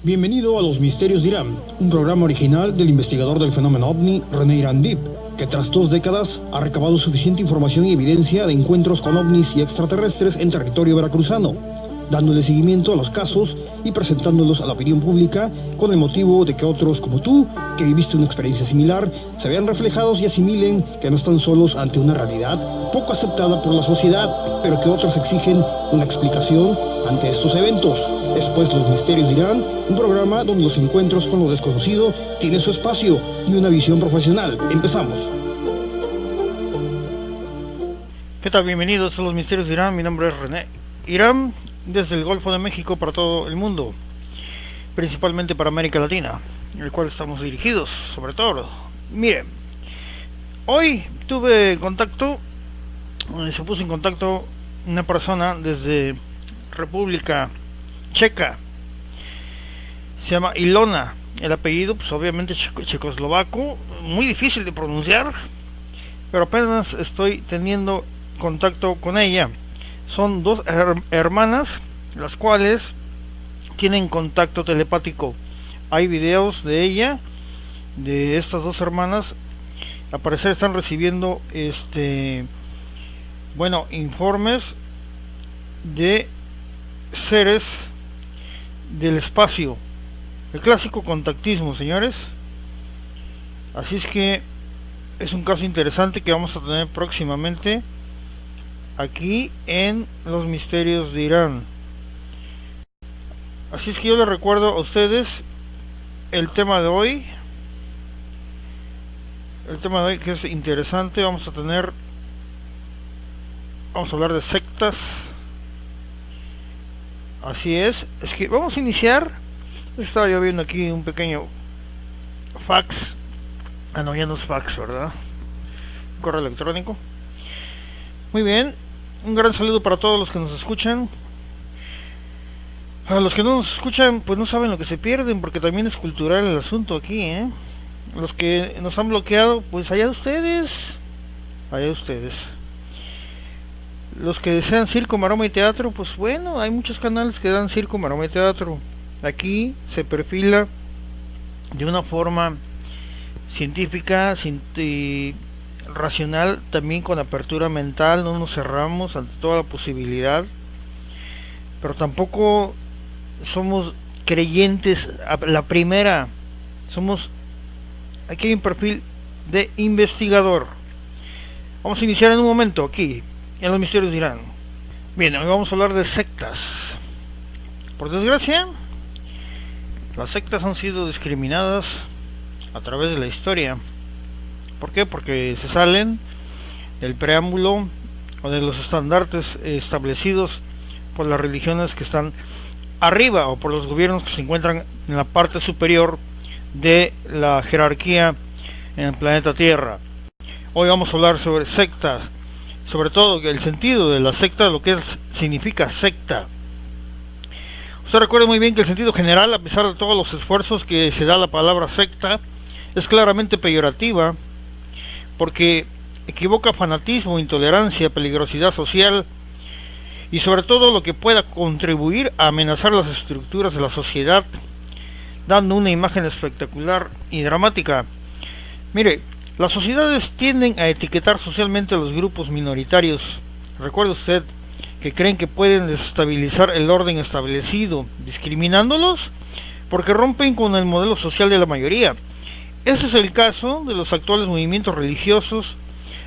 Bienvenido a Los Misterios de Irán, un programa original del investigador del fenómeno OVNI, René Irandip, que tras 2 décadas ha recabado suficiente información y evidencia de encuentros con ovnis y extraterrestres en territorio veracruzano, dándole seguimiento a los casos y presentándolos a la opinión pública con el motivo de que otros como tú, que viviste una experiencia similar, se vean reflejados y asimilen que no están solos ante una realidad poco aceptada por la sociedad, pero que otros exigen una explicación ante estos eventos. Es pues Los Misterios de Irán, un programa donde los encuentros con lo desconocido tienen su espacio y una visión profesional. Empezamos. ¿Qué tal? Bienvenidos a Los Misterios de Irán. Mi nombre es René Irán, desde el Golfo de México para todo el mundo, principalmente para América Latina, en el cual estamos dirigidos, sobre todo. Miren, hoy tuve contacto, se puso en contacto una persona desde República Checa, se llama Ilona, el apellido pues obviamente checoslovaco, muy difícil de pronunciar, pero apenas estoy teniendo contacto con ella. Son dos hermanas, las cuales tienen contacto telepático. Hay videos de ella, de estas dos hermanas. Al parecer están recibiendo informes de seres del espacio, el clásico contactismo, señores. Así es que es un caso interesante que vamos a tener próximamente aquí en Los Misterios de Irán. Así es que yo les recuerdo a ustedes el tema de hoy, que es interesante. Vamos a hablar de sectas. Así es que vamos a iniciar. Estaba yo viendo aquí un pequeño fax. No, ya no es fax, ¿verdad? Correo electrónico. Muy bien, un gran saludo para todos los que nos escuchan. A los que no nos escuchan, pues no saben lo que se pierden, porque también es cultural el asunto aquí, ¿eh? Los que nos han bloqueado, pues allá ustedes. Los que desean circo, maroma y teatro, pues bueno, hay muchos canales que dan circo, maroma y teatro. Aquí se perfila de una forma científica, racional, también con apertura mental. No nos cerramos ante toda la posibilidad, pero tampoco somos creyentes a la primera. Aquí hay un perfil de investigador. Vamos a iniciar en un momento aquí en Los Misterios de Irán. Bien, hoy vamos a hablar de sectas. Por desgracia, las sectas han sido discriminadas a través de la historia. ¿Por qué? Porque se salen del preámbulo o de los estandartes establecidos por las religiones que están arriba, o por los gobiernos que se encuentran en la parte superior de la jerarquía en el planeta Tierra. Hoy vamos a hablar sobre sectas, sobre todo el sentido de la secta, lo que significa secta. Usted recuerde muy bien que el sentido general, a pesar de todos los esfuerzos que se da la palabra secta, es claramente peyorativa, porque equivoca fanatismo, intolerancia, peligrosidad social y sobre todo lo que pueda contribuir a amenazar las estructuras de la sociedad, dando una imagen espectacular y dramática. Mire, las sociedades tienden a etiquetar socialmente a los grupos minoritarios. Recuerde usted que creen que pueden desestabilizar el orden establecido, discriminándolos porque rompen con el modelo social de la mayoría. Ese es el caso de los actuales movimientos religiosos,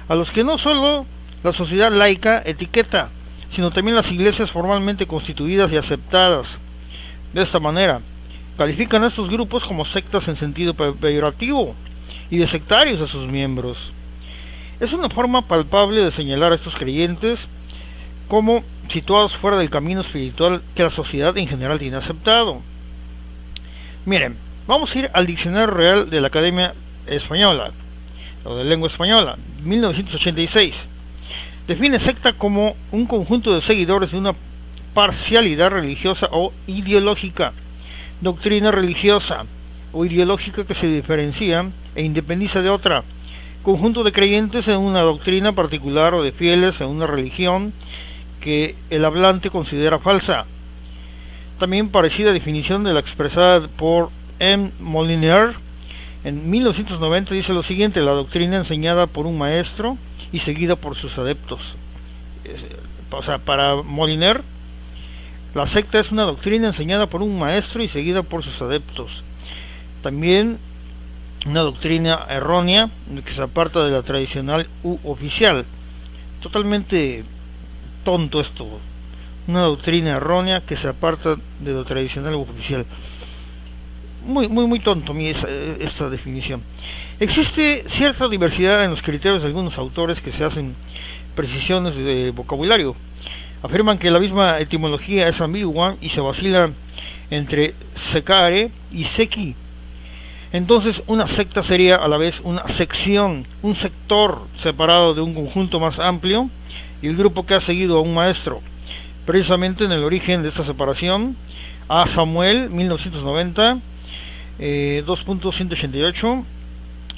a los que no solo la sociedad laica etiqueta, sino también las iglesias formalmente constituidas y aceptadas. De esta manera, califican a estos grupos como sectas en sentido peyorativo y de sectarios a sus miembros. Es una forma palpable de señalar a estos creyentes como situados fuera del camino espiritual que la sociedad en general tiene aceptado. Miren, vamos a ir al Diccionario Real de la Academia Española, o de Lengua Española, 1986. Define secta como un conjunto de seguidores de una parcialidad religiosa o ideológica, doctrina religiosa o ideológica que se diferencia e independiza de otra, conjunto de creyentes en una doctrina particular o de fieles en una religión que el hablante considera falsa. También parecida definición de la expresada por M. Moliner en 1990 dice lo siguiente: la doctrina enseñada por un maestro y seguida por sus adeptos. O sea, para Moliner, la secta es una doctrina enseñada por un maestro y seguida por sus adeptos. También una doctrina errónea que se aparta de la tradicional u oficial. Totalmente tonto esto. Una doctrina errónea que se aparta de lo tradicional u oficial. Muy tonto esta definición. Existe cierta diversidad en los criterios de algunos autores que se hacen precisiones de vocabulario. Afirman que la misma etimología es ambigua y se vacila entre secare y sequi. Entonces una secta sería a la vez una sección, un sector separado de un conjunto más amplio y el grupo que ha seguido a un maestro. Precisamente en el origen de esta separación, a Samuel 1990, 2.188,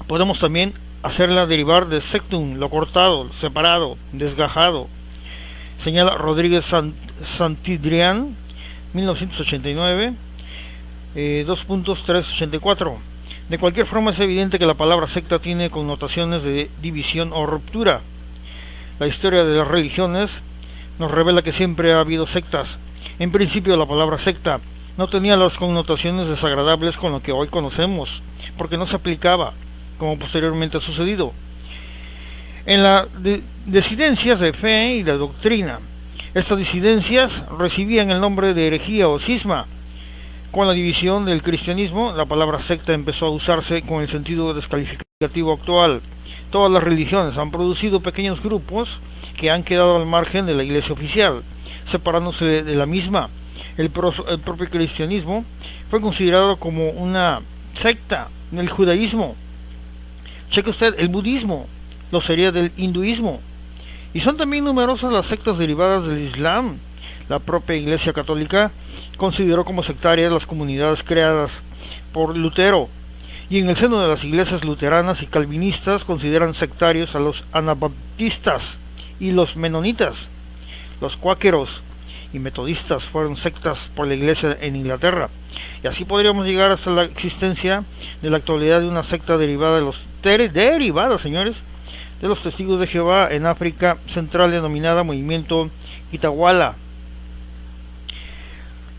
podemos también hacerla derivar de sectum, lo cortado, separado, desgajado. Señala Rodríguez Santidrián 1989, 2.384. De cualquier forma es evidente que la palabra secta tiene connotaciones de división o ruptura. La historia de las religiones nos revela que siempre ha habido sectas. En principio la palabra secta no tenía las connotaciones desagradables con lo que hoy conocemos, porque no se aplicaba, como posteriormente ha sucedido, en las disidencias de fe y de doctrina. Estas disidencias recibían el nombre de herejía o cisma. Con la división del cristianismo, la palabra secta empezó a usarse con el sentido descalificativo actual. Todas las religiones han producido pequeños grupos que han quedado al margen de la iglesia oficial, separándose de la misma. El propio cristianismo fue considerado como una secta del judaísmo. Cheque usted, el budismo lo sería del hinduismo. Y son también numerosas las sectas derivadas del Islam. La propia Iglesia Católica consideró como sectarias las comunidades creadas por Lutero, y en el seno de las iglesias luteranas y calvinistas consideran sectarios a los anabaptistas y los menonitas. Los cuáqueros y metodistas fueron sectas por la iglesia en Inglaterra, y así podríamos llegar hasta la existencia de la actualidad de una secta derivada de los señores, de los testigos de Jehová en África Central, denominada Movimiento Itawala.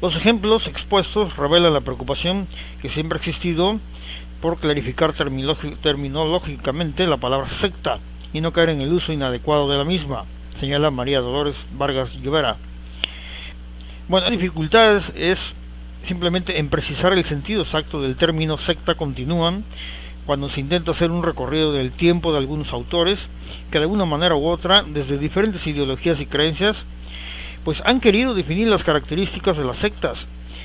Los ejemplos expuestos revelan la preocupación que siempre ha existido por clarificar terminológicamente la palabra secta y no caer en el uso inadecuado de la misma, señala María Dolores Vargas Llobera. Bueno, las dificultades es simplemente en precisar el sentido exacto del término secta. Continúan cuando se intenta hacer un recorrido del tiempo de algunos autores que de alguna manera u otra, desde diferentes ideologías y creencias, pues han querido definir las características de las sectas,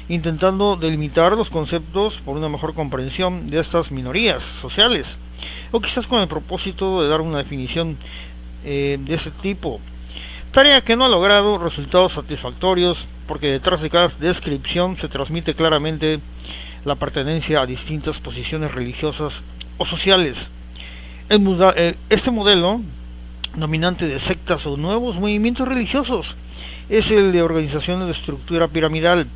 intentando delimitar los conceptos por una mejor comprensión de estas minorías sociales, o quizás con el propósito de dar una definición de ese tipo, tarea que no ha logrado resultados satisfactorios, porque detrás de cada descripción se transmite claramente la pertenencia a distintas posiciones religiosas o sociales. Este modelo dominante de sectas o nuevos movimientos religiosos es el de organizaciones de estructura piramidal,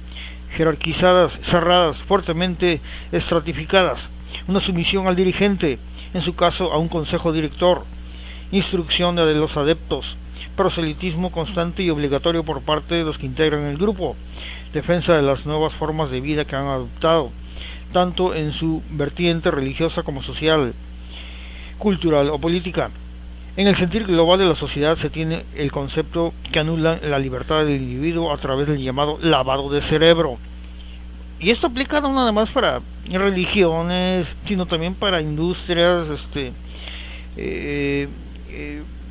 jerarquizadas, cerradas, fuertemente estratificadas, una sumisión al dirigente, en su caso a un consejo director, instrucción de los adeptos, proselitismo constante y obligatorio por parte de los que integran el grupo, defensa de las nuevas formas de vida que han adoptado, tanto en su vertiente religiosa como social, cultural o política. En el sentir global de la sociedad se tiene el concepto que anula la libertad del individuo a través del llamado lavado de cerebro. Y esto aplica no nada más para religiones, sino también para industrias,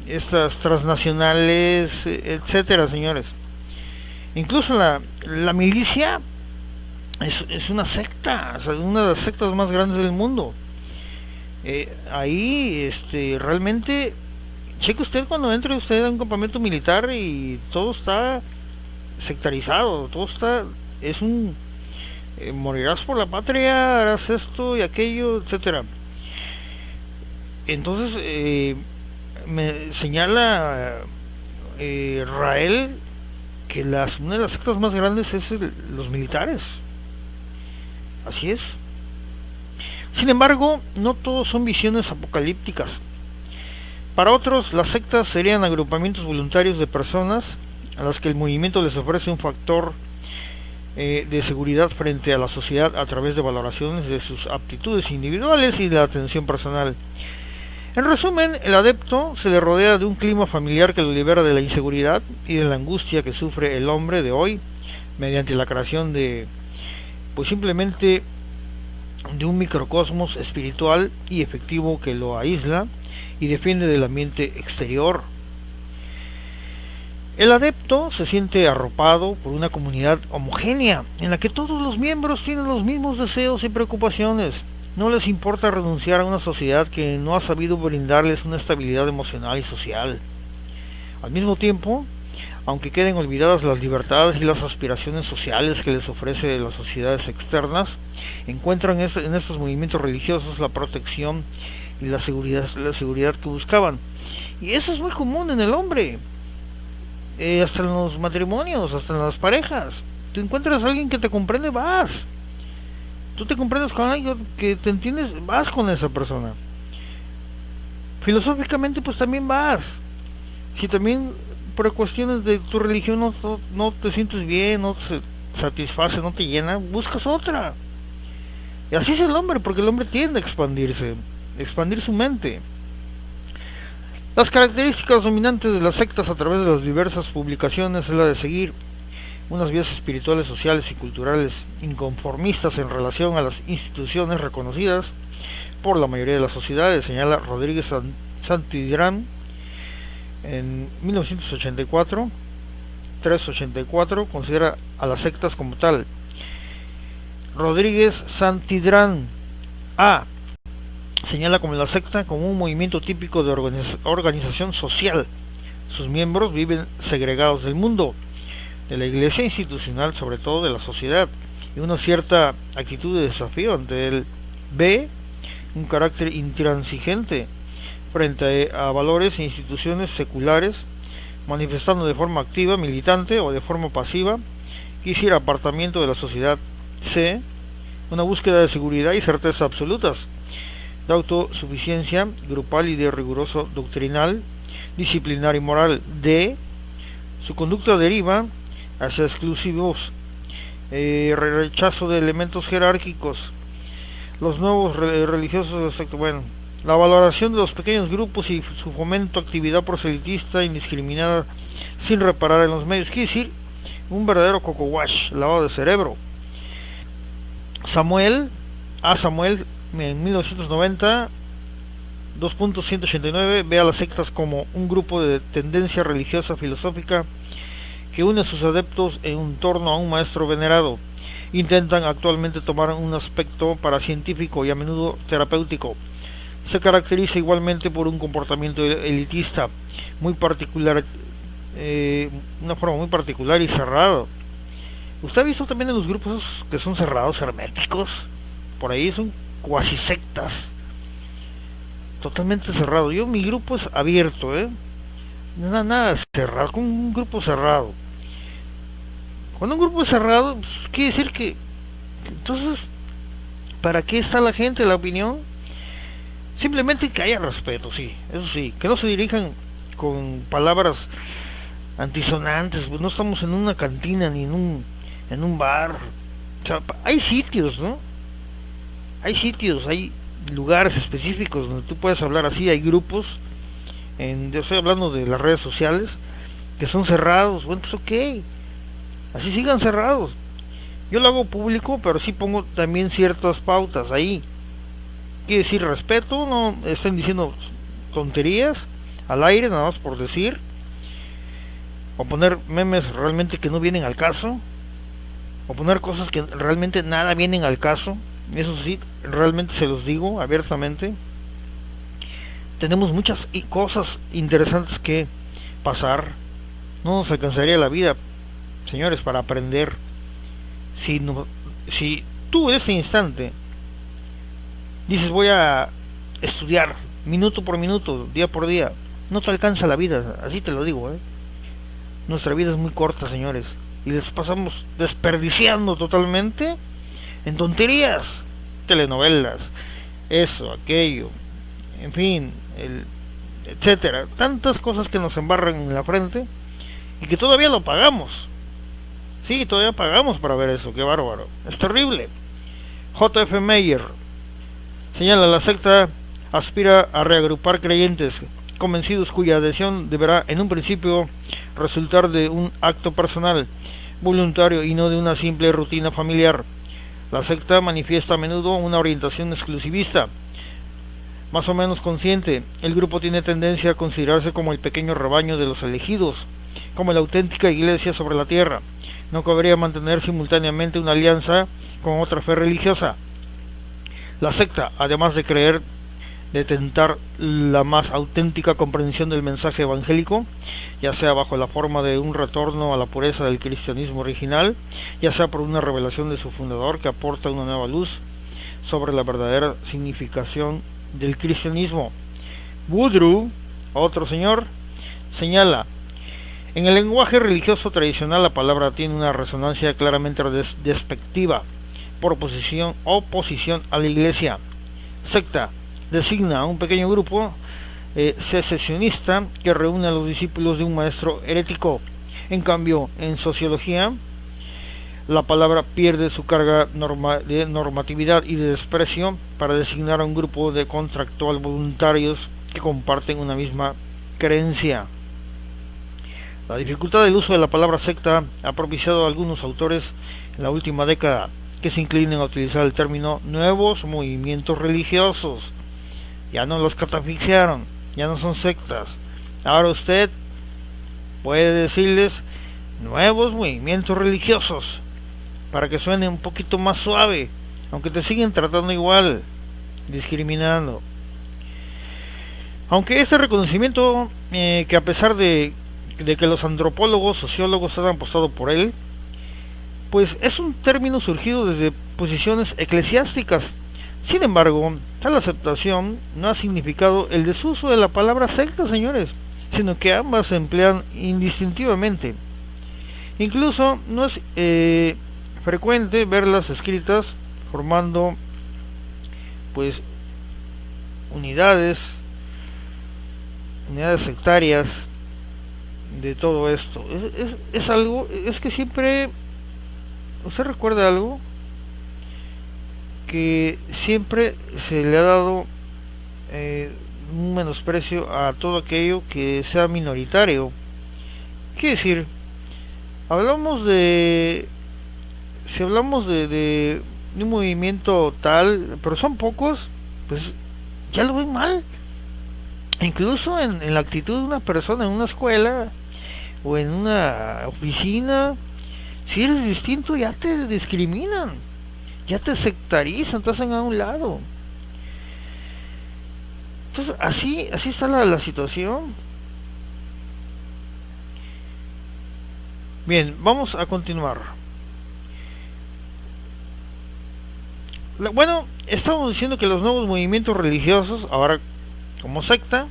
estas transnacionales, etcétera, señores. Incluso la milicia es una secta, o sea, una de las sectas más grandes del mundo. Ahí realmente, cheque usted cuando entre usted a un campamento militar y todo está sectarizado, todo está, es un morirás por la patria, harás esto y aquello, etcétera. Entonces me señala Rael que una de las sectas más grandes es los militares. Así es. Sin embargo, no todos son visiones apocalípticas. Para otros, las sectas serían agrupamientos voluntarios de personas a las que el movimiento les ofrece un factor de seguridad frente a la sociedad a través de valoraciones de sus aptitudes individuales y de la atención personal. En resumen, el adepto se le rodea de un clima familiar que lo libera de la inseguridad y de la angustia que sufre el hombre de hoy mediante la creación de, pues simplemente, de un microcosmos espiritual y efectivo que lo aísla y defiende del ambiente exterior. El adepto se siente arropado por una comunidad homogénea en la que todos los miembros tienen los mismos deseos y preocupaciones. No les importa renunciar a una sociedad que no ha sabido brindarles una estabilidad emocional y social. Al mismo tiempo, aunque queden olvidadas las libertades y las aspiraciones sociales que les ofrece las sociedades externas, encuentran en estos movimientos religiosos la protección y la seguridad que buscaban. Y eso es muy común en el hombre, hasta en los matrimonios, hasta en las parejas. Tú encuentras a alguien que te comprende, vas. Tú te comprendes con alguien que te entiendes, vas con esa persona. Filosóficamente, pues también vas. Si también por cuestiones de tu religión no te sientes bien, no te satisface, no te llena, buscas otra. Y así es el hombre, porque el hombre tiende a expandir su mente. Las características dominantes de las sectas a través de las diversas publicaciones es la de seguir unas vías espirituales, sociales y culturales inconformistas en relación a las instituciones reconocidas por la mayoría de las sociedades, señala Rodríguez Santidrán en 1984, 384, considera a las sectas como tal. Rodríguez Santidrán señala como la secta como un movimiento típico de organización social. Sus miembros viven segregados del mundo, de la iglesia institucional, sobre todo de la sociedad, y una cierta actitud de desafío ante él. B, un carácter intransigente frente a valores e instituciones seculares, manifestando de forma activa, militante o de forma pasiva, quisiera apartamiento de la sociedad. C, una búsqueda de seguridad y certeza absolutas, de autosuficiencia grupal y de riguroso doctrinal, disciplinar y moral. D, su conducta deriva hacia exclusivos, rechazo de elementos jerárquicos, los nuevos religiosos, bueno, la valoración de los pequeños grupos y su fomento, actividad proselitista indiscriminada sin reparar en los medios, quiere decir un verdadero coco wash, lavado de cerebro. Samuel en 1990, 2.189, ve a las sectas como un grupo de tendencia religiosa filosófica que une a sus adeptos en torno a un maestro venerado. Intentan actualmente tomar un aspecto paracientífico y a menudo terapéutico. Se caracteriza igualmente por un comportamiento elitista muy particular, una forma muy particular y cerrada. ¿Usted ha visto también en los grupos que son cerrados, herméticos? Por ahí son cuasi sectas, totalmente cerrado. Mi grupo es abierto, nada cerrado, con un grupo cerrado. Cuando un grupo es cerrado, pues, quiere decir que entonces, ¿para qué está la gente, la opinión? Simplemente que haya respeto, sí, eso sí, que no se dirijan con palabras antisonantes. Pues no estamos en una cantina ni en un bar. O sea, hay sitios, ¿no? Hay lugares específicos donde tú puedes hablar así. Hay grupos, yo estoy hablando de las redes sociales, que son cerrados. Bueno, pues ok, así sigan cerrados. Yo lo hago público, pero sí pongo también ciertas pautas ahí. Quiere decir respeto, no estén diciendo tonterías al aire, nada más por decir, o poner memes realmente que no vienen al caso, o poner cosas que realmente nada vienen al caso. Eso sí, realmente se los digo abiertamente. Tenemos muchas cosas interesantes que pasar. No nos alcanzaría la vida, señores, para aprender. Si tú en este instante dices voy a estudiar minuto por minuto, día por día, no te alcanza la vida, así te lo digo, Nuestra vida es muy corta, señores, y les pasamos desperdiciando totalmente en tonterías, telenovelas, eso, aquello, en fin, etcétera, tantas cosas que nos embarran en la frente y que todavía lo pagamos. Sí, todavía pagamos para ver eso, qué bárbaro, es terrible. J.F. Meyer señala: la secta aspira a reagrupar creyentes convencidos cuya adhesión deberá en un principio resultar de un acto personal, voluntario y no de una simple rutina familiar. La secta manifiesta a menudo una orientación exclusivista, más o menos consciente. El grupo tiene tendencia a considerarse como el pequeño rebaño de los elegidos, como la auténtica iglesia sobre la tierra. No cabría mantener simultáneamente una alianza con otra fe religiosa. La secta, además de creer de tentar la más auténtica comprensión del mensaje evangélico, ya sea bajo la forma de un retorno a la pureza del cristianismo original, ya sea por una revelación de su fundador que aporta una nueva luz sobre la verdadera significación del cristianismo. Woodrow, otro señor, señala: en el lenguaje religioso tradicional la palabra tiene una resonancia claramente despectiva, por oposición a la iglesia. Secta designa a un pequeño grupo secesionista que reúne a los discípulos de un maestro herético. En cambio, en sociología, la palabra pierde su carga de normatividad y de desprecio para designar a un grupo de contractual voluntarios que comparten una misma creencia. La dificultad del uso de la palabra secta ha propiciado a algunos autores en la última década que se inclinen a utilizar el término nuevos movimientos religiosos. Ya no los catafixiaron, ya no son sectas. Ahora usted puede decirles nuevos movimientos religiosos para que suene un poquito más suave, aunque te siguen tratando igual, discriminando. Aunque este reconocimiento, que a pesar de que los antropólogos, sociólogos han apostado por él, pues es un término surgido desde posiciones eclesiásticas. Sin embargo, tal aceptación no ha significado el desuso de la palabra secta, señores, sino que ambas se emplean indistintivamente. Incluso no es frecuente verlas escritas formando pues unidades sectarias de todo esto. Es algo, es que siempre, ¿usted recuerda algo? Que siempre se le ha dado un menosprecio a todo aquello que sea minoritario. Quiere decir, si hablamos de un movimiento tal, pero son pocos, pues ya lo ven mal. Incluso en la actitud de una persona en una escuela o en una oficina, si eres distinto ya te discriminan, ya te sectarizan, te hacen a un lado. Entonces así está la situación. Bien, vamos a continuar. Bueno, estamos diciendo que los nuevos movimientos religiosos, ahora como secta,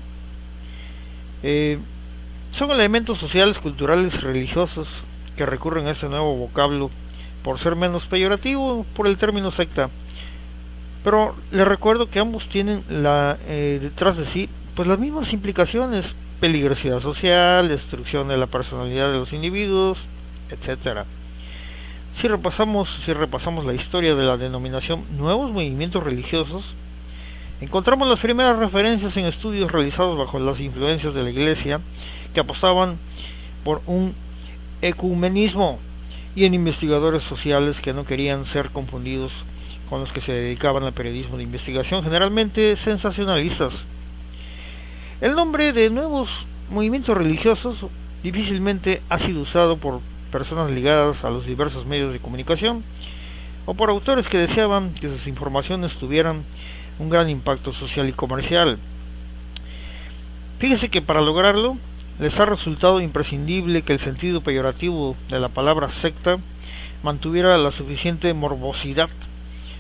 son elementos sociales, culturales, religiosos que recurren a ese nuevo vocablo por ser menos peyorativo por el término secta. Pero les recuerdo que ambos tienen detrás de sí pues las mismas implicaciones: peligrosidad social, destrucción de la personalidad de los individuos, etcétera. Si repasamos la historia de la denominación nuevos movimientos religiosos, encontramos las primeras referencias en estudios realizados bajo las influencias de la Iglesia que apostaban por un ecumenismo, y en investigadores sociales que no querían ser confundidos con los que se dedicaban al periodismo de investigación, generalmente sensacionalistas. El nombre de nuevos movimientos religiosos difícilmente ha sido usado por personas ligadas a los diversos medios de comunicación o por autores que deseaban que sus informaciones tuvieran un gran impacto social y comercial. Fíjese que para lograrlo les ha resultado imprescindible que el sentido peyorativo de la palabra secta mantuviera la suficiente morbosidad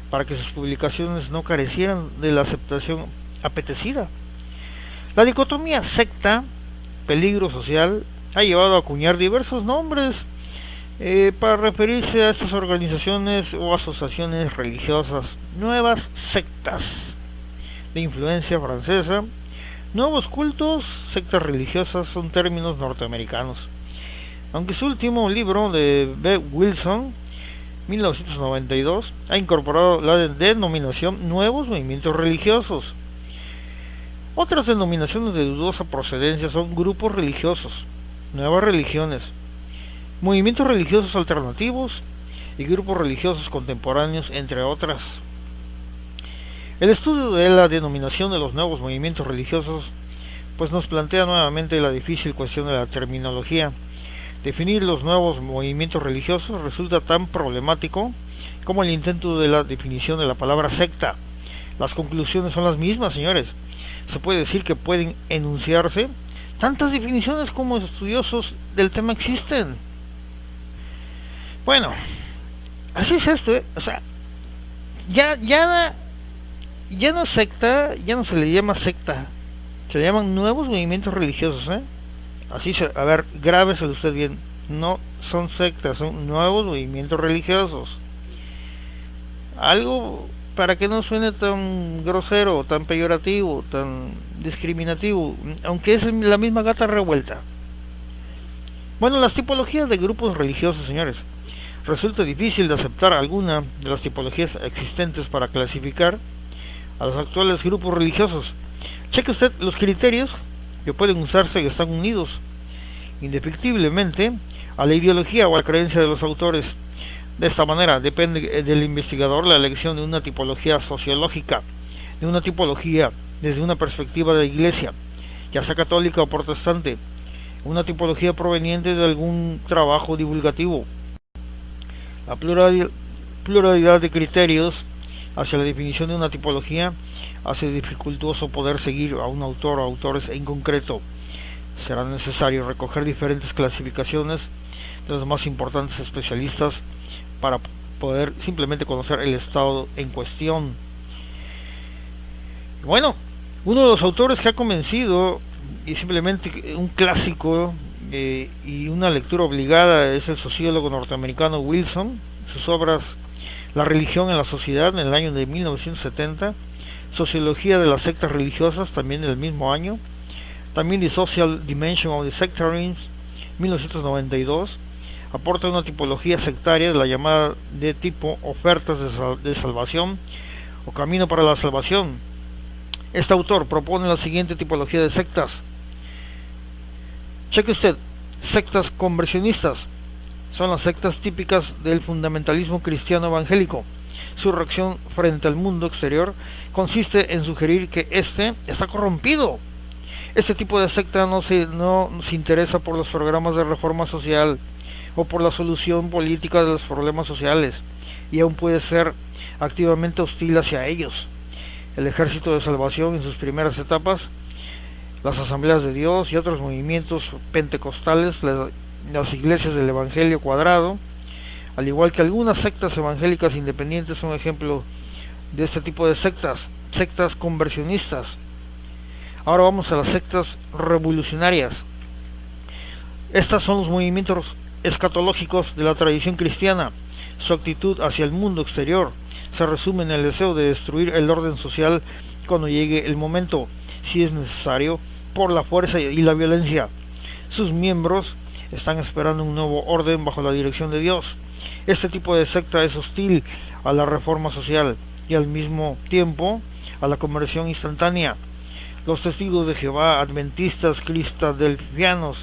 para que sus publicaciones no carecieran de la aceptación apetecida. La dicotomía secta, peligro social, ha llevado a acuñar diversos nombres para referirse a estas organizaciones o asociaciones religiosas, nuevas sectas de influencia francesa. Nuevos cultos, sectas religiosas son términos norteamericanos, aunque su último libro de B. Wilson, 1992, ha incorporado la denominación nuevos movimientos religiosos. Otras denominaciones de dudosa procedencia son grupos religiosos, nuevas religiones, movimientos religiosos alternativos y grupos religiosos contemporáneos, entre otras. El estudio de la denominación de los nuevos movimientos religiosos pues nos plantea nuevamente la difícil cuestión de la terminología. Definir los nuevos movimientos religiosos resulta tan problemático como el intento de la definición de la palabra secta. Las conclusiones son las mismas, señores. Se puede decir que pueden enunciarse tantas definiciones como estudiosos del tema existen. Bueno, así es esto, O sea, ya no es secta, ya no se le llama secta, se le llaman nuevos movimientos religiosos, a ver, grábeselo usted bien, no son sectas, son nuevos movimientos religiosos. Algo para que no suene tan grosero, tan peyorativo, tan discriminativo, aunque es la misma gata revuelta. Bueno, las tipologías de grupos religiosos, señores. Resulta difícil de aceptar alguna de las tipologías existentes para clasificar a los actuales grupos religiosos. Cheque usted los criterios que pueden usarse y están unidos indefectiblemente a la ideología o a la creencia de los autores. De esta manera depende del investigador la elección de una tipología sociológica, de una tipología desde una perspectiva de iglesia, ya sea católica o protestante, una tipología proveniente de algún trabajo divulgativo. La pluralidad de criterios hacia la definición de una tipología hace dificultoso poder seguir a un autor o autores en concreto. Será necesario recoger diferentes clasificaciones de los más importantes especialistas para poder simplemente conocer el estado en cuestión. Bueno, uno de los autores que ha convencido, y simplemente un clásico y una lectura obligada, es el sociólogo norteamericano Wilson. Sus obras La religión en la sociedad, en el año de 1970, Sociología de las sectas religiosas, también del mismo año, también The Social Dimension of the Sectarians, 1992, aporta una tipología sectaria de la llamada de tipo ofertas de salvación o camino para la salvación. Este autor propone la siguiente tipología de sectas. Cheque usted, sectas conversionistas. Son las sectas típicas del fundamentalismo cristiano evangélico. Su reacción frente al mundo exterior consiste en sugerir que éste está corrompido. Este tipo de secta no se interesa por los programas de reforma social o por la solución política de los problemas sociales, y aún puede ser activamente hostil hacia ellos. El Ejército de Salvación en sus primeras etapas, las Asambleas de Dios y otros movimientos pentecostales, las iglesias del Evangelio Cuadrado, al igual que algunas sectas evangélicas independientes, son ejemplos de este tipo de sectas conversionistas. Ahora vamos a las sectas revolucionarias. Estas son los movimientos escatológicos de la tradición cristiana. Su actitud hacia el mundo exterior se resume en el deseo de destruir el orden social cuando llegue el momento, si es necesario, por la fuerza y la violencia. Sus miembros están esperando un nuevo orden bajo la dirección de Dios. Este tipo de secta es hostil a la reforma social y al mismo tiempo a la conversión instantánea. Los testigos de Jehová, adventistas, cristadelfianos,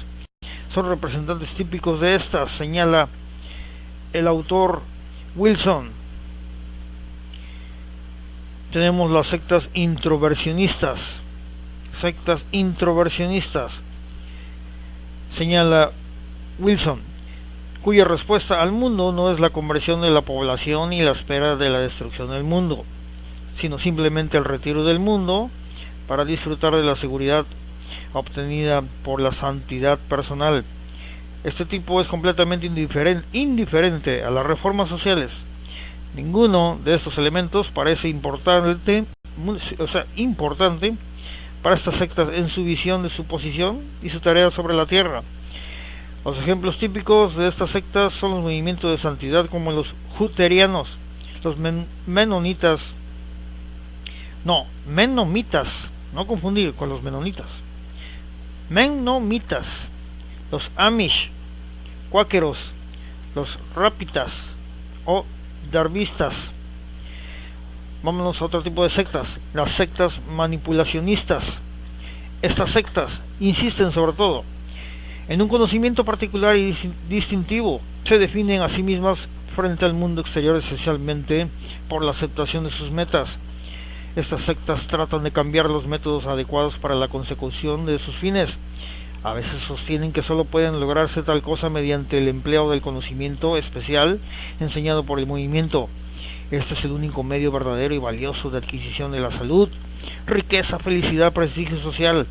son representantes típicos de estas, señala el autor Wilson. Tenemos las sectas introversionistas. Señala Wilson, cuya respuesta al mundo no es la conversión de la población ni la espera de la destrucción del mundo, sino simplemente el retiro del mundo para disfrutar de la seguridad obtenida por la santidad personal. Este tipo es completamente indiferente a las reformas sociales. Ninguno de estos elementos parece importante para estas sectas en su visión de su posición y su tarea sobre la tierra. Los ejemplos típicos de estas sectas son los movimientos de santidad como los juterianos, los menonitas, no confundir con los menonitas, menomitas, los amish, cuáqueros, los rapitas o darvistas. Vámonos a otro tipo de sectas, las sectas manipulacionistas. Estas sectas insisten sobre todo en un conocimiento particular y distintivo. Se definen a sí mismas frente al mundo exterior esencialmente por la aceptación de sus metas. Estas sectas tratan de cambiar los métodos adecuados para la consecución de sus fines. A veces sostienen que solo pueden lograrse tal cosa mediante el empleo del conocimiento especial enseñado por el movimiento. Este es el único medio verdadero y valioso de adquisición de la salud, riqueza, felicidad, prestigio social.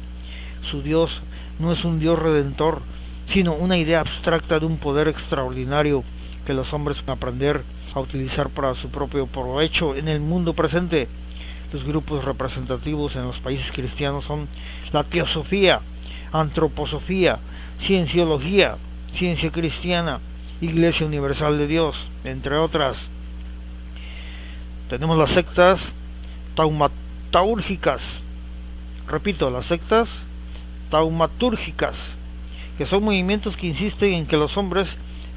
Su Dios no es un Dios redentor, sino una idea abstracta de un poder extraordinario que los hombres pueden aprender a utilizar para su propio provecho en el mundo presente. Los grupos representativos en los países cristianos son la teosofía, antroposofía, cienciología, ciencia cristiana, Iglesia Universal de Dios, entre otras. Tenemos las sectas taumatúrgicas. Repito, las sectas taumatúrgicas, que son movimientos que insisten en que los hombres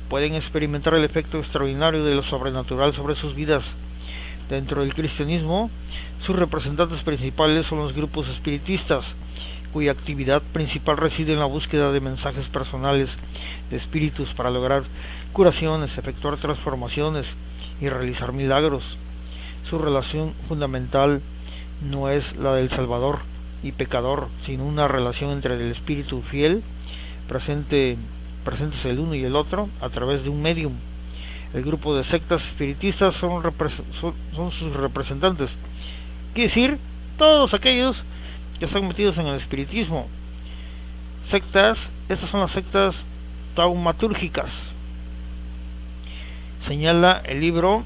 pueden experimentar el efecto extraordinario de lo sobrenatural sobre sus vidas. Dentro del cristianismo, sus representantes principales son los grupos espiritistas, cuya actividad principal reside en la búsqueda de mensajes personales de espíritus para lograr curaciones, efectuar transformaciones y realizar milagros. Su relación fundamental no es la del Salvador y pecador, sino una relación entre el espíritu fiel, presentes el uno y el otro, a través de un medium. El grupo de sectas espiritistas son sus representantes, quiere decir, todos aquellos que están metidos en el espiritismo. Estas son las sectas taumatúrgicas. Señala el libro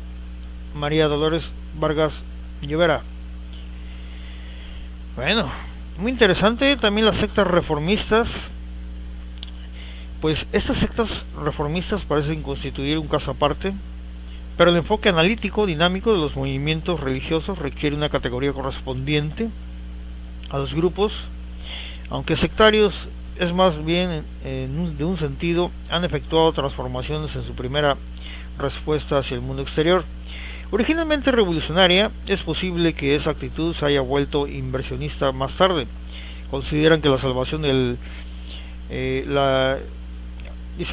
María Dolores Vargas Llobera. Bueno, muy interesante también las sectas reformistas. Pues estas sectas reformistas parecen constituir un caso aparte, pero el enfoque analítico, dinámico de los movimientos religiosos requiere una categoría correspondiente a los grupos, aunque sectarios es más bien de un sentido, han efectuado transformaciones en su primera respuesta hacia el mundo exterior. Originalmente revolucionaria, es posible que esa actitud se haya vuelto inversionista más tarde. Consideran que la salvación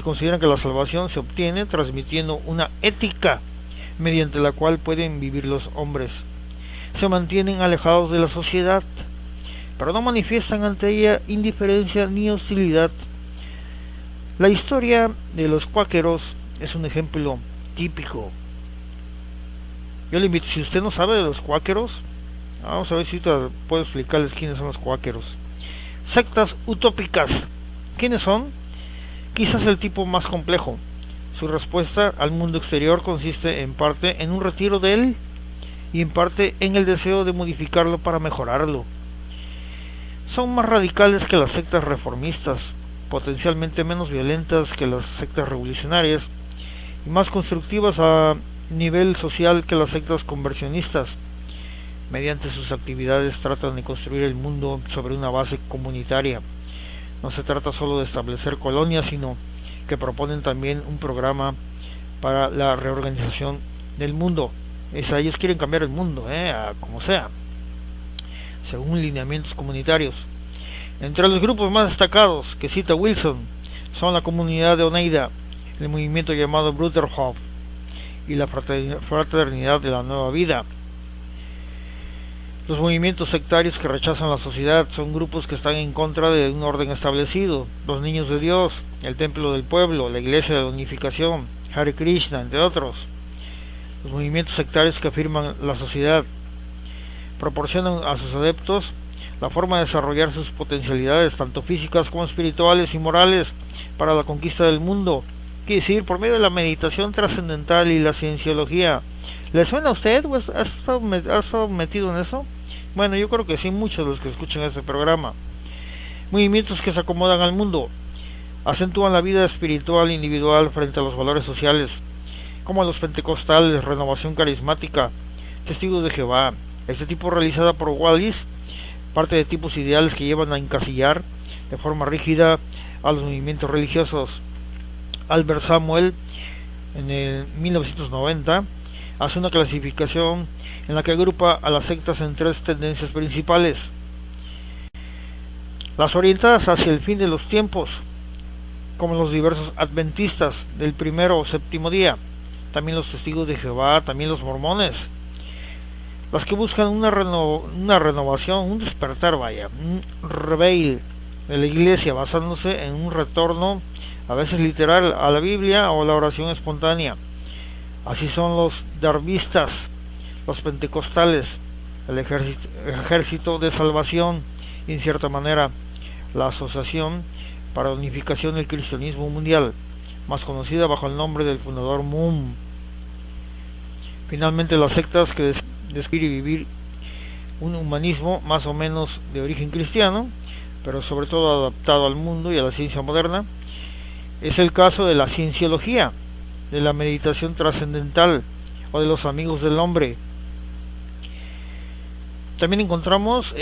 consideran que la salvación se obtiene transmitiendo una ética mediante la cual pueden vivir los hombres. Se mantienen alejados de la sociedad, pero no manifiestan ante ella indiferencia ni hostilidad. La historia de los cuáqueros es un ejemplo típico. Yo le invito, si usted no sabe de los cuáqueros, vamos a ver si puedo explicarles quiénes son los cuáqueros. Sectas utópicas. ¿Quiénes son? Quizás el tipo más complejo. Su respuesta al mundo exterior consiste en parte en un retiro de él y en parte en el deseo de modificarlo para mejorarlo. Son más radicales que las sectas reformistas, potencialmente menos violentas que las sectas revolucionarias y más constructivas a nivel social que las sectas conversionistas. Mediante sus actividades tratan de construir el mundo sobre una base comunitaria. No se trata solo de establecer colonias, sino que proponen también un programa para la reorganización del mundo. Ellos quieren cambiar el mundo, a como sea, según lineamientos comunitarios. Entre los grupos más destacados que cita Wilson son la comunidad de Oneida, el movimiento llamado Brotherhood y la fraternidad de la nueva vida. Los movimientos sectarios que rechazan la sociedad son grupos que están en contra de un orden establecido: los Niños de Dios, el Templo del Pueblo, la Iglesia de la Unificación, Hare Krishna, entre otros. Los movimientos sectarios que afirman la sociedad proporcionan a sus adeptos la forma de desarrollar sus potencialidades, tanto físicas como espirituales y morales, para la conquista del mundo. Quiere decir, por medio de la meditación trascendental y la cienciología. ¿Le suena a usted? ¿Has estado metido en eso? Bueno, yo creo que sí, muchos de los que escuchan este programa. Movimientos que se acomodan al mundo. acentúan la vida espiritual individual frente a los valores sociales, como los pentecostales, renovación carismática, testigos de Jehová. Este tipo realizada por Wallis parte de tipos ideales que llevan a encasillar de forma rígida a los movimientos religiosos. Albert Samuel, en el 1990, hace una clasificación en la que agrupa a las sectas en tres tendencias principales: las orientadas hacia el fin de los tiempos, como los diversos adventistas del primero o séptimo día, también los testigos de Jehová, también los mormones; las que buscan una renovación, un despertar, un reveil de la iglesia, basándose en un retorno, a veces literal, a la Biblia o la oración espontánea. Así son los darvistas, los pentecostales, el ejército de salvación y, en cierta manera, la Asociación para la Unificación del Cristianismo Mundial, más conocida bajo el nombre del fundador Moon. Finalmente, las sectas que describen vivir un humanismo más o menos de origen cristiano, pero sobre todo adaptado al mundo y a la ciencia moderna. Es el caso de la cienciología, de la meditación trascendental o de los amigos del hombre. También encontramos,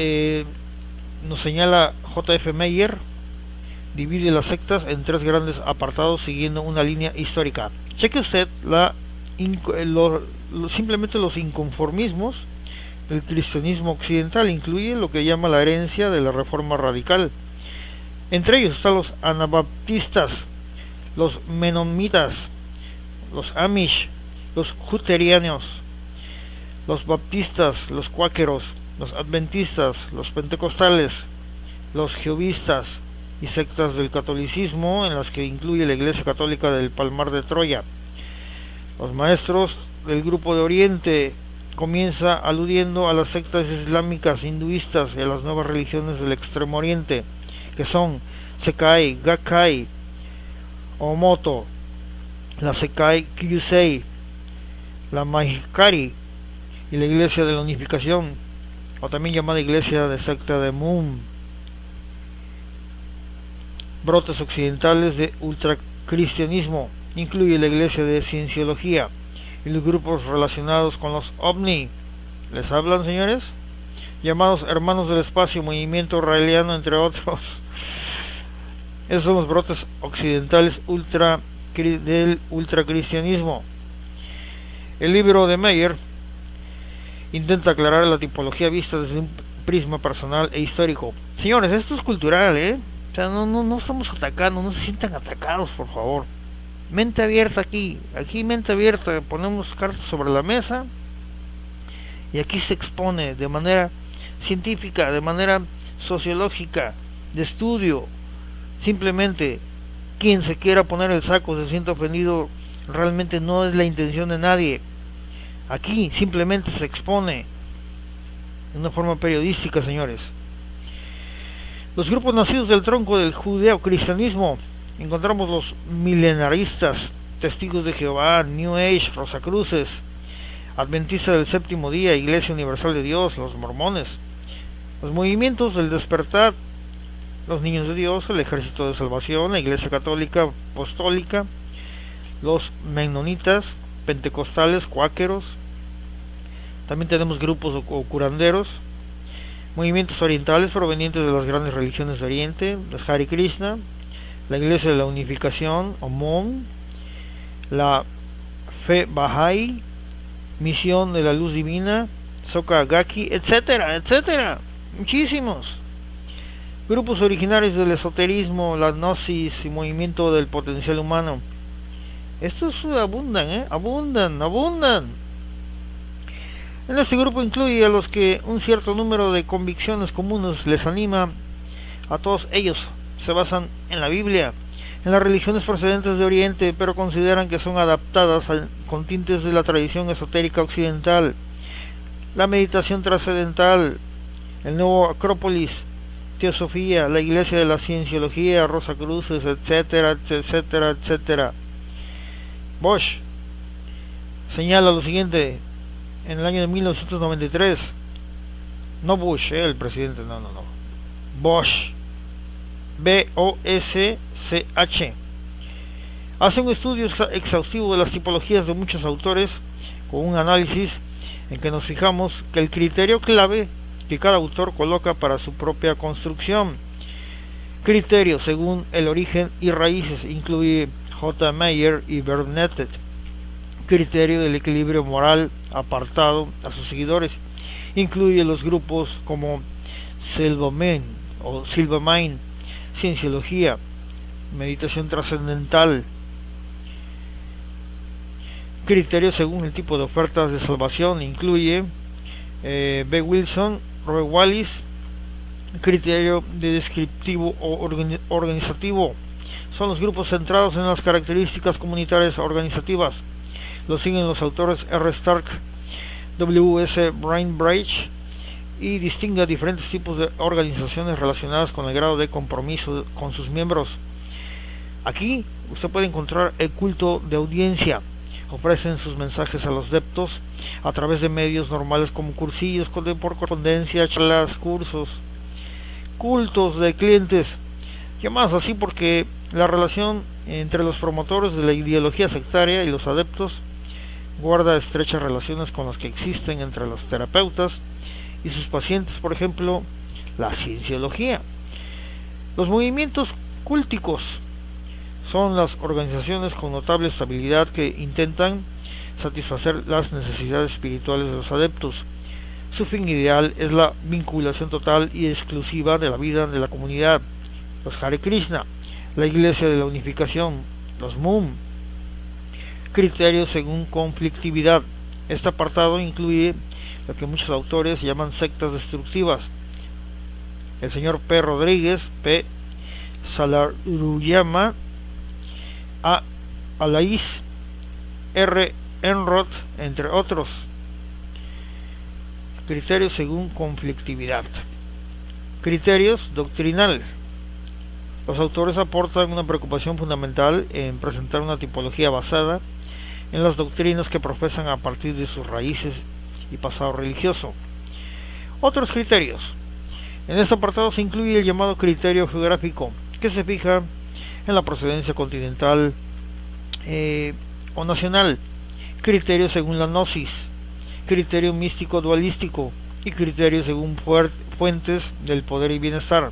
nos señala J.F. Meyer, divide las sectas en tres grandes apartados siguiendo una línea histórica. Cheque usted simplemente los inconformismos del cristianismo occidental. Incluye lo que llama la herencia de la reforma radical. Entre ellos están los anabaptistas, los menonitas, los amish, los juterianos, los baptistas, los cuáqueros, los adventistas, los pentecostales, los jehovistas y sectas del catolicismo, en las que incluye la Iglesia Católica del Palmar de Troya. Los maestros del grupo de Oriente comienza aludiendo a las sectas islámicas, hinduistas y a las nuevas religiones del Extremo Oriente, que son Sekai, Gakkai, Omoto, la Sekai Kyusei, la Mahikari y la Iglesia de la Unificación, o también llamada Iglesia de Secta de Moon. Brotes occidentales de ultracristianismo incluye la Iglesia de Cienciología y los grupos relacionados con los OVNI. ¿Les hablan, señores? Llamados Hermanos del Espacio, Movimiento Raeliano, entre otros. Esos son los brotes occidentales del ultracristianismo. El libro de Meyer intenta aclarar la tipología vista desde un prisma personal e histórico. Señores, esto es cultural, O sea, no estamos atacando, no se sientan atacados, por favor. Mente abierta aquí mente abierta, ponemos cartas sobre la mesa y aquí se expone de manera científica, de manera sociológica, de estudio. Simplemente, quien se quiera poner el saco se sienta ofendido, realmente no es la intención de nadie. Aquí simplemente se expone de una forma periodística, señores. Los grupos nacidos del tronco del judeocristianismo, encontramos los milenaristas, testigos de Jehová, New Age, Rosacruces, adventistas del séptimo día, Iglesia Universal de Dios, los mormones, los movimientos del despertar, los niños de Dios, el ejército de salvación, la Iglesia Católica Apostólica, los menonitas, pentecostales, cuáqueros. También tenemos grupos o curanderos, movimientos orientales provenientes de las grandes religiones de Oriente, los Hare Krishna, la Iglesia de la Unificación, o MON, la Fe Bahá'í, Misión de la Luz Divina, Soka Gakki, etcétera, etcétera. Muchísimos. Grupos originarios del esoterismo, la gnosis y movimiento del potencial humano. Estos abundan, abundan. En este grupo incluye a los que un cierto número de convicciones comunes les anima. A todos ellos se basan en la Biblia, en las religiones procedentes de Oriente, pero consideran que son adaptadas con tintes de la tradición esotérica occidental, la meditación trascendental, el nuevo Acrópolis, Teosofía, la Iglesia de la Cienciología, Rosacruces, etcétera, etcétera, etcétera. Bosch señala lo siguiente: en el año de 1993, no Bush, el presidente, no, Bosch, BOSCH, CH. Hace un estudio exhaustivo de las tipologías de muchos autores, con un análisis en que nos fijamos que el criterio clave que cada autor coloca para su propia construcción. Criterio según el origen y raíces incluye J. Meyer y Bernadette. Criterio del equilibrio moral apartado a sus seguidores incluye los grupos como Silverman o Silverman, Cienciología, Meditación Trascendental. Criterio según el tipo de ofertas de salvación incluye B. Wilson, Robert Wallis. Criterio de descriptivo o organizativo son los grupos centrados en las características comunitarias organizativas. Lo siguen los autores R. Stark, W. S. Bainbridge, y distingue a diferentes tipos de organizaciones relacionadas con el grado de compromiso con sus miembros. Aquí usted puede encontrar el culto de audiencia. Ofrecen sus mensajes a los adeptos a través de medios normales como cursillos por correspondencia, charlas, cursos, cultos de clientes, llamados así porque la relación entre los promotores de la ideología sectaria y los adeptos guarda estrechas relaciones con las que existen entre los terapeutas y sus pacientes, por ejemplo, la cienciología. Los movimientos cúlticos son las organizaciones con notable estabilidad que intentan satisfacer las necesidades espirituales de los adeptos. Su fin ideal es la vinculación total y exclusiva de la vida de la comunidad. Los Hare Krishna, la Iglesia de la Unificación, los Moon. Criterios según conflictividad. Este apartado incluye lo que muchos autores llaman sectas destructivas. El señor P. Rodríguez, P. Salaruyama, A. Alaís, R. Enroth, entre otros. Criterios según conflictividad. Criterios doctrinal. Los autores aportan una preocupación fundamental en presentar una tipología basada en las doctrinas que profesan a partir de sus raíces y pasado religioso. Otros criterios. En este apartado se incluye el llamado criterio geográfico, que se fija en la procedencia continental o nacional. Criterio según la gnosis. Criterio místico dualístico y criterio según fuentes del poder y bienestar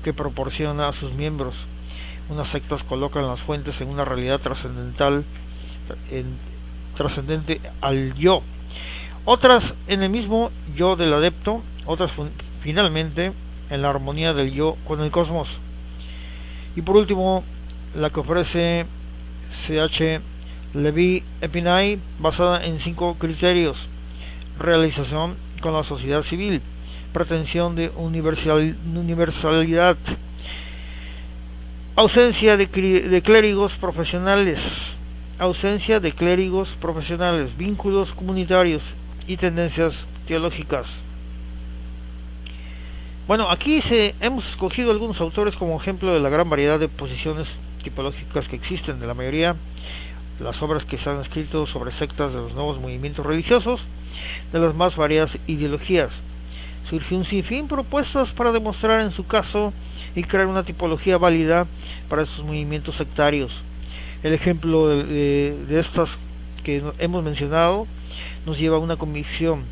que proporciona a sus miembros. Unas sectas colocan las fuentes en una realidad trascendental, trascendente al yo, otras en el mismo yo del adepto, otras finalmente en la armonía del yo con el cosmos. Y por último, la que ofrece C.H. Levi Epinay, basada en 5 criterios: realización con la sociedad civil, pretensión de universalidad, ausencia de clérigos profesionales, vínculos comunitarios y tendencias teológicas. Bueno, aquí hemos escogido algunos autores como ejemplo de la gran variedad de posiciones tipológicas que existen. De la mayoría de las obras que se han escrito sobre sectas de los nuevos movimientos religiosos de las más variadas ideologías. Surgió un sinfín de propuestas para demostrar en su caso y crear una tipología válida para estos movimientos sectarios. El ejemplo de estas que hemos mencionado nos lleva a una convicción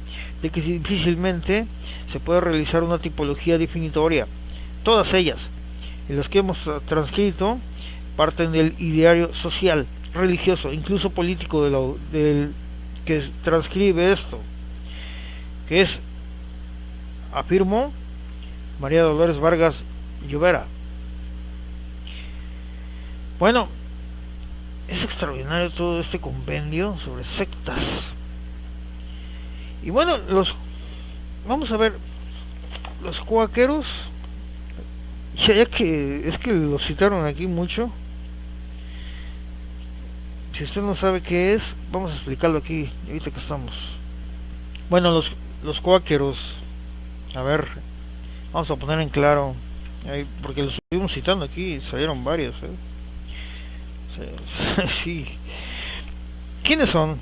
de que difícilmente se puede realizar una tipología definitoria. Todas ellas, en las que hemos transcrito, parten del ideario social, religioso, incluso político del que transcribe esto, que es, afirmó, María Dolores Vargas Llobera. Bueno, es extraordinario todo este compendio sobre sectas. Y bueno, vamos a ver, los cuáqueros, ya que es que los citaron aquí mucho. Si usted no sabe qué es, vamos a explicarlo aquí, ahorita que estamos. Bueno, los cuáqueros, a ver, vamos a poner en claro, porque los estuvimos citando aquí, salieron varios, sí. ¿Quiénes son?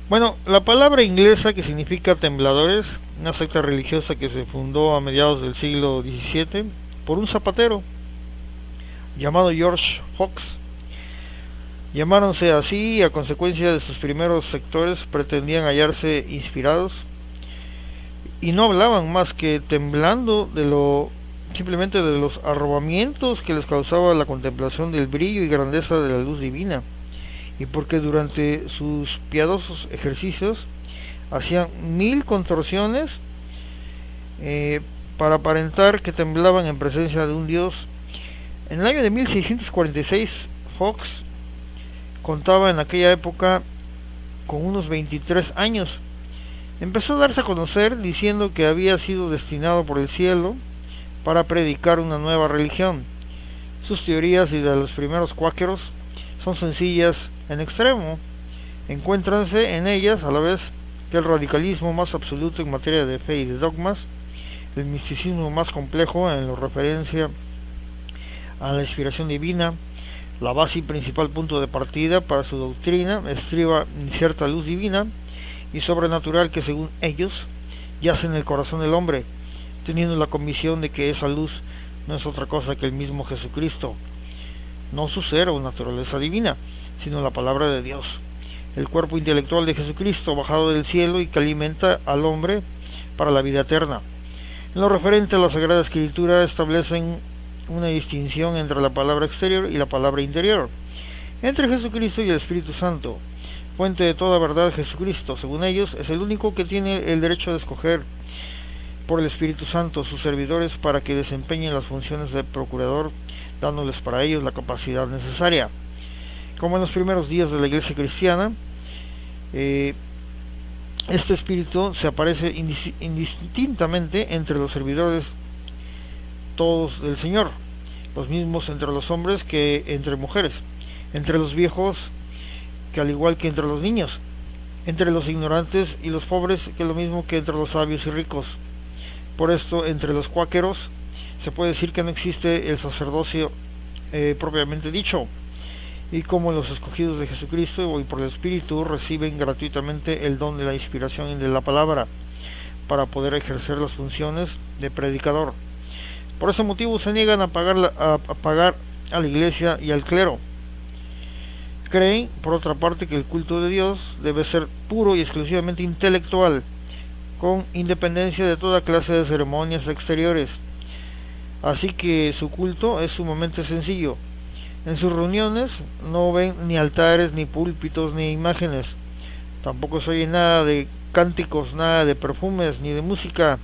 Bueno, la palabra inglesa que significa tembladores, una secta religiosa que se fundó a mediados del siglo XVII por un zapatero, llamado George Fox. Llamáronse así a consecuencia de sus primeros sectores pretendían hallarse inspirados y no hablaban más que temblando simplemente de los arrobamientos que les causaba la contemplación del brillo y grandeza de la luz divina, y porque durante sus piadosos ejercicios hacían 1000 contorsiones para aparentar que temblaban en presencia de un Dios. En el año de 1646, Fox contaba en aquella época con unos 23 años. Empezó a darse a conocer diciendo que había sido destinado por el cielo para predicar una nueva religión. Sus teorías y de los primeros cuáqueros son sencillas en extremo. Encuéntranse en ellas a la vez que el radicalismo más absoluto en materia de fe y de dogmas, el misticismo más complejo en lo referencia a la inspiración divina. La base y principal punto de partida para su doctrina estriba en cierta luz divina y sobrenatural que, según ellos, yace en el corazón del hombre, teniendo la convicción de que esa luz no es otra cosa que el mismo Jesucristo, no su ser o naturaleza divina, sino la palabra de Dios, el cuerpo intelectual de Jesucristo bajado del cielo y que alimenta al hombre para la vida eterna. En lo referente a la Sagrada Escritura establecen una distinción entre la palabra exterior y la palabra interior, entre Jesucristo y el Espíritu Santo. Fuente de toda verdad, Jesucristo, según ellos, es el único que tiene el derecho de escoger por el Espíritu Santo sus servidores para que desempeñen las funciones de procurador, dándoles para ellos la capacidad necesaria. Como en los primeros días de la Iglesia cristiana, este espíritu se aparece indistintamente entre los servidores todos del Señor, los mismos entre los hombres que entre mujeres, entre los viejos que al igual que entre los niños, entre los ignorantes y los pobres que lo mismo que entre los sabios y ricos. Por esto, entre los cuáqueros se puede decir que no existe el sacerdocio propiamente dicho, y como los escogidos de Jesucristo y por el Espíritu reciben gratuitamente el don de la inspiración y de la palabra para poder ejercer las funciones de predicador. Por ese motivo se niegan a pagar a la iglesia y al clero. Creen, por otra parte, que el culto de Dios debe ser puro y exclusivamente intelectual, con independencia de toda clase de ceremonias exteriores. Así que su culto es sumamente sencillo. En sus reuniones no ven ni altares, ni púlpitos, ni imágenes. Tampoco se oye nada de cánticos, nada de perfumes, ni de música,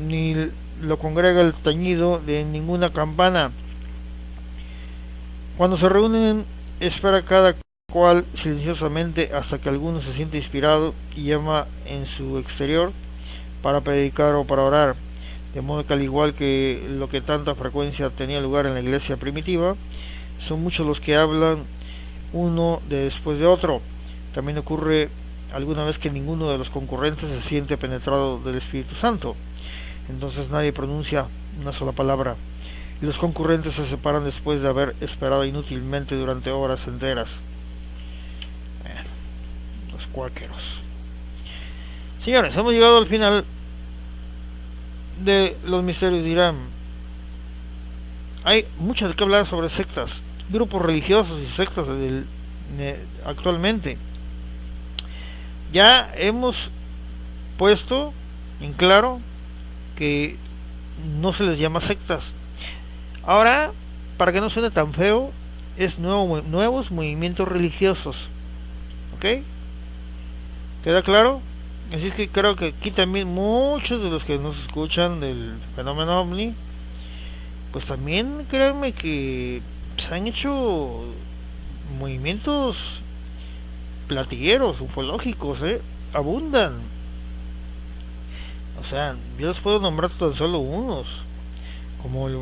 ni lo congrega el tañido de ninguna campana. Cuando se reúnen, espera cada cual silenciosamente hasta que alguno se siente inspirado y llama en su exterior para predicar o para orar. De modo que, al igual que lo que tanta frecuencia tenía lugar en la iglesia primitiva, son muchos los que hablan uno después de otro. También ocurre alguna vez que ninguno de los concurrentes se siente penetrado del Espíritu Santo. Entonces nadie pronuncia una sola palabra, y los concurrentes se separan después de haber esperado inútilmente durante horas enteras. Los cuáqueros. Señores, hemos llegado al final de los misterios de Irán. Hay mucho de qué hablar sobre sectas, grupos religiosos y sectas actualmente. Ya hemos puesto en claro que no se les llama sectas. Ahora, para que no suene tan feo, es nuevos movimientos religiosos. ¿Ok? ¿Queda claro? Así es que creo que aquí también muchos de los que nos escuchan del fenómeno OVNI, pues también créanme que se han hecho movimientos platilleros, ufológicos, abundan. O sea, yo les puedo nombrar tan solo unos, como el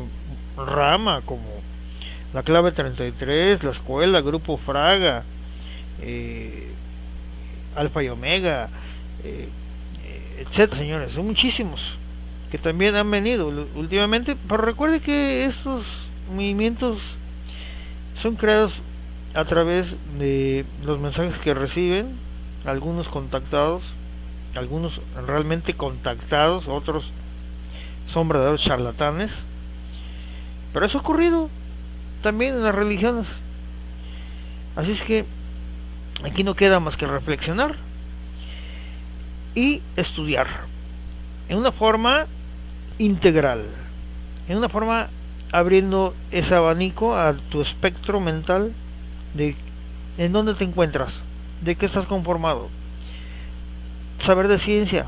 Rama, como la Clave 33, la Escuela, Grupo Fraga, Alfa y Omega, etcétera, señores. Son muchísimos que también han venido últimamente, pero recuerde que estos movimientos son creados a través de los mensajes que reciben algunos contactados, algunos realmente contactados, otros son verdaderos charlatanes. Pero eso ha ocurrido también en las religiones. Así es que aquí no queda más que reflexionar y estudiar en una forma integral, en una forma abriendo ese abanico a tu espectro mental de en dónde te encuentras, de qué estás conformado. Saber de ciencia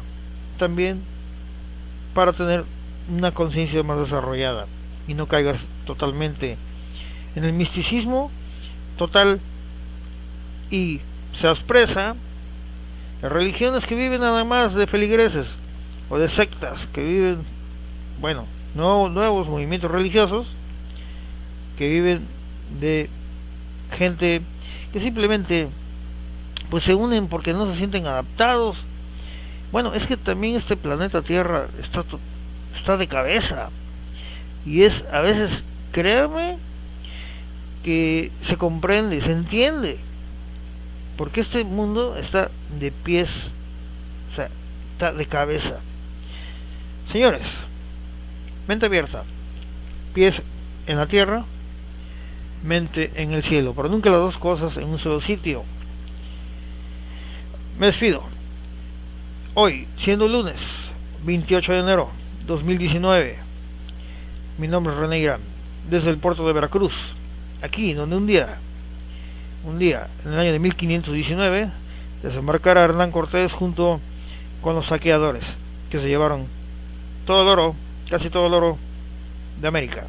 también para tener una conciencia más desarrollada y no caigas totalmente en el misticismo total y seas presa de religiones que viven nada más de feligreses o de sectas que viven, bueno, nuevos movimientos religiosos que viven de gente que simplemente pues se unen porque no se sienten adaptados. Bueno, es que también este planeta Tierra está de cabeza y es a veces, créame, que se comprende, se entiende, porque este mundo está de pies, o sea, está de cabeza. Señores, mente abierta, pies en la tierra, mente en el cielo, pero nunca las dos cosas en un solo sitio. Me despido. Hoy, siendo lunes 28 de enero 2019, mi nombre es René Irán, desde el puerto de Veracruz, aquí donde un día, en el año de 1519, desembarcara Hernán Cortés junto con los saqueadores que se llevaron todo el oro, casi todo el oro de América,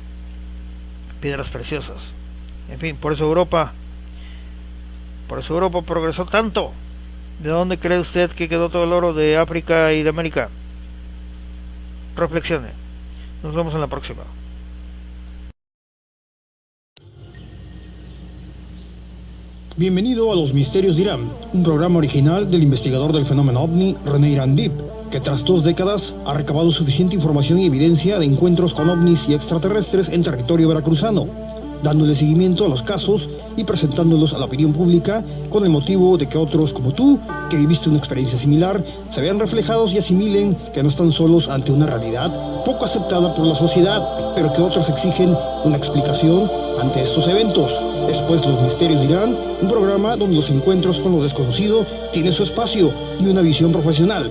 piedras preciosas. En fin, por eso Europa progresó tanto. ¿De dónde cree usted que quedó todo el oro de África y de América? Reflexione. Nos vemos en la próxima. Bienvenido a Los Misterios de Irán, un programa original del investigador del fenómeno OVNI, René Irandip, que tras 2 décadas ha recabado suficiente información y evidencia de encuentros con ovnis y extraterrestres en territorio veracruzano, dándole seguimiento a los casos y presentándolos a la opinión pública con el motivo de que otros como tú, que viviste una experiencia similar, se vean reflejados y asimilen que no están solos ante una realidad poco aceptada por la sociedad, pero que otros exigen una explicación ante estos eventos. Después, Los Misterios de Irán, un programa donde los encuentros con lo desconocido tienen su espacio y una visión profesional.